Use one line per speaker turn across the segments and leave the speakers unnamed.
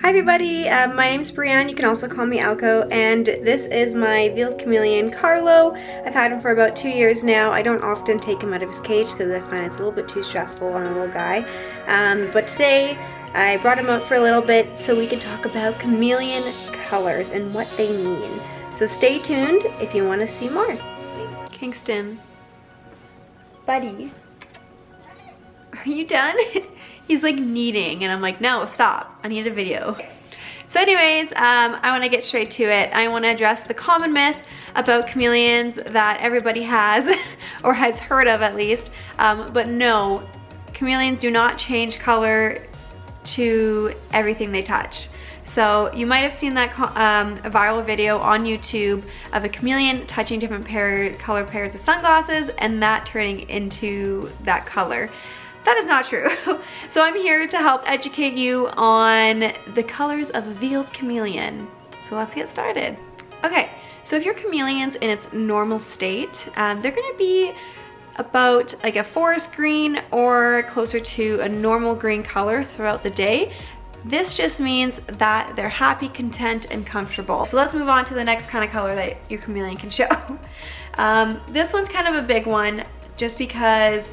Hi everybody, my name is Brianne, you can also call me Alco, and this is my veiled chameleon Carlo. I've had him for about 2 years now. I don't often take him out of his cage because I find it's a little bit too stressful on a little guy. But today I brought him out for a little bit so we can talk about chameleon colors and what they mean. So stay tuned if you want to see more. Kingston, buddy, are you done? He's like kneading and I'm like, no, stop, I need a video. So anyways, I want to get straight to it. I want to address the common myth about chameleons that everybody has or has heard of at least. But no, chameleons do not change color to everything they touch. So you might have seen that a viral video on YouTube of a chameleon touching different color pairs of sunglasses and that turning into that color. That is not true. So I'm here to help educate you on the colors of a veiled chameleon. So let's get started. Okay, so if your chameleon's in its normal state, they're gonna be about like a forest green or closer to a normal green color throughout the day. This just means that they're happy, content, and comfortable. So let's move on to the next kind of color that your chameleon can show. This one's kind of a big one just because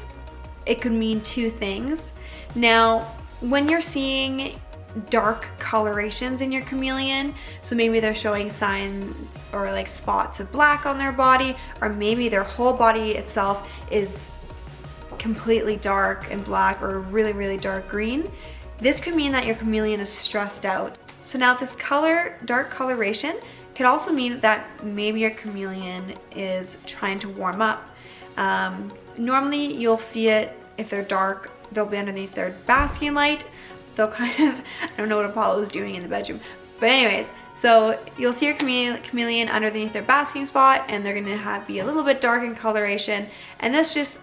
it could mean two things. Now, when you're seeing dark colorations in your chameleon, so maybe they're showing signs or like spots of black on their body, or maybe their whole body itself is completely dark and black or really, really dark green, this could mean that your chameleon is stressed out. So now this dark coloration could also mean that maybe your chameleon is trying to warm up. Normally you'll see it if they're dark, they'll be underneath their basking light. They'll kind of, I don't know what Apollo's doing in the bedroom. But anyways, so you'll see your chameleon underneath their basking spot and they're gonna be a little bit dark in coloration. And this just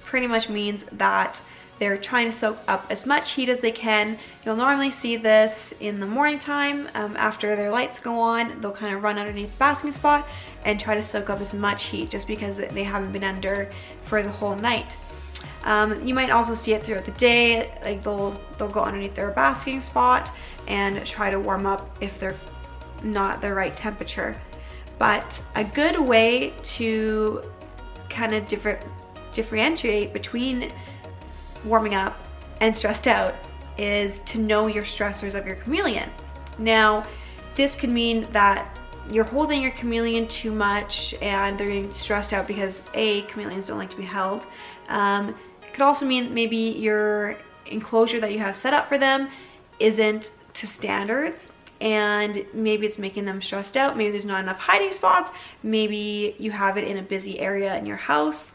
pretty much means that they're trying to soak up as much heat as they can. You'll normally see this in the morning time after their lights go on. They'll kind of run underneath the basking spot and try to soak up as much heat just because they haven't been under for the whole night. You might also see it throughout the day, like they'll go underneath their basking spot and try to warm up if they're not at the right temperature. But a good way to kind of differentiate between warming up and stressed out is to know your stressors of your chameleon. Now, this could mean that you're holding your chameleon too much and they're getting stressed out because chameleons don't like to be held. It could also mean maybe your enclosure that you have set up for them isn't to standards and maybe it's making them stressed out. Maybe there's not enough hiding spots. Maybe you have it in a busy area in your house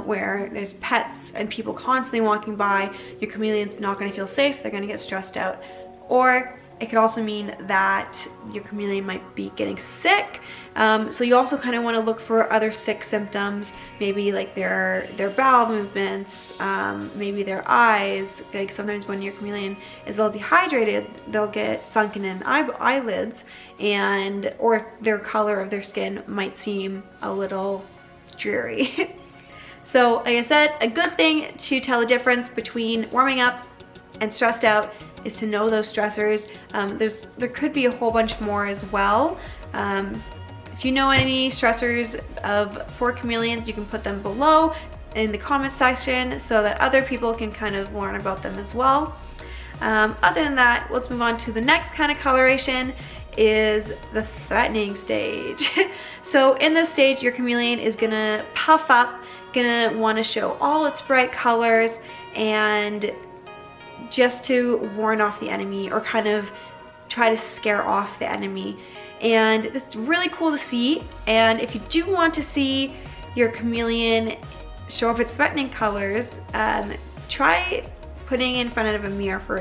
where there's pets and people constantly walking by. Your chameleon's not going to feel safe. They're going to get stressed out. Or it could also mean that your chameleon might be getting sick. So you also kind of want to look for other sick symptoms, maybe like their bowel movements, maybe their eyes. Like sometimes when your chameleon is a little dehydrated, they'll get sunken in eyelids, or their color of their skin might seem a little dreary. So like I said, a good thing to tell the difference between warming up and stressed out is to know those stressors. There could be a whole bunch more as well. If you know any stressors for chameleons, you can put them below in the comment section so that other people can kind of learn about them as well. Other than that, let's move on to the next kind of coloration, is the threatening stage. So in this stage, your chameleon is gonna puff up, gonna wanna show all its bright colors and just to warn off the enemy or kind of try to scare off the enemy. And it's really cool to see. And if you do want to see your chameleon show off its threatening colors, try putting it in front of a mirror for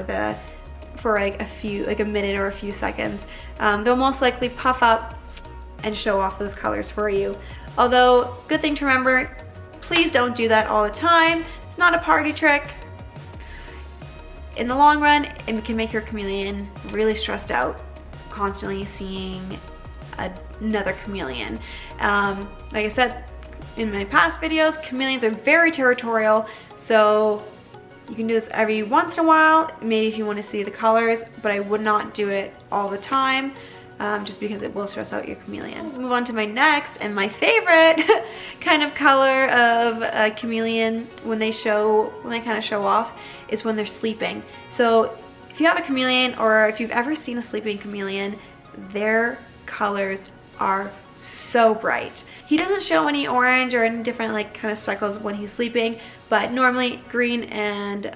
like a minute or a few seconds. They'll most likely puff up and show off those colors for you. Although, good thing to remember, please don't do that all the time. It's not a party trick. In the long run, it can make your chameleon really stressed out, constantly seeing another chameleon. Like I said in my past videos, chameleons are very territorial, so You can do this every once in a while, maybe if you want to see the colors, but I would not do it all the time. Just because it will stress out your chameleon. Move on to my next and my favorite kind of color of a chameleon when they kind of show off is when they're sleeping. So if you have a chameleon, or if you've ever seen a sleeping chameleon, their colors are so bright. He doesn't show any orange or any different like kind of speckles when he's sleeping, but normally green and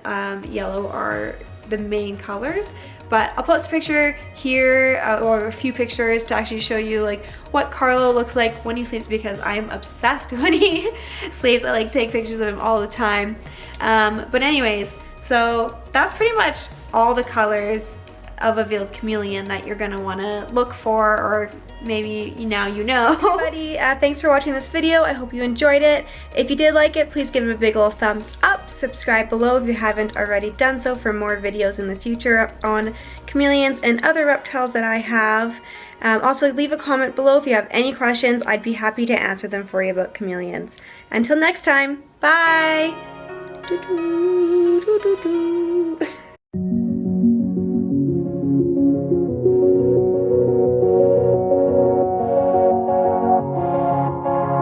yellow are the main colors. But I'll post a picture here or a few pictures to actually show you like what Carlo looks like when he sleeps, because I'm obsessed when he sleeps. I like take pictures of him all the time. But anyways, so that's pretty much all the colors of a veiled chameleon that you're gonna wanna look for, or maybe now you know. Everybody, thanks for watching this video. I hope you enjoyed it. If you did like it, please give it a big ol' thumbs up. Subscribe below if you haven't already done so for more videos in the future on chameleons and other reptiles that I have. Also, leave a comment below if you have any questions. I'd be happy to answer them for you about chameleons. Until next time, bye!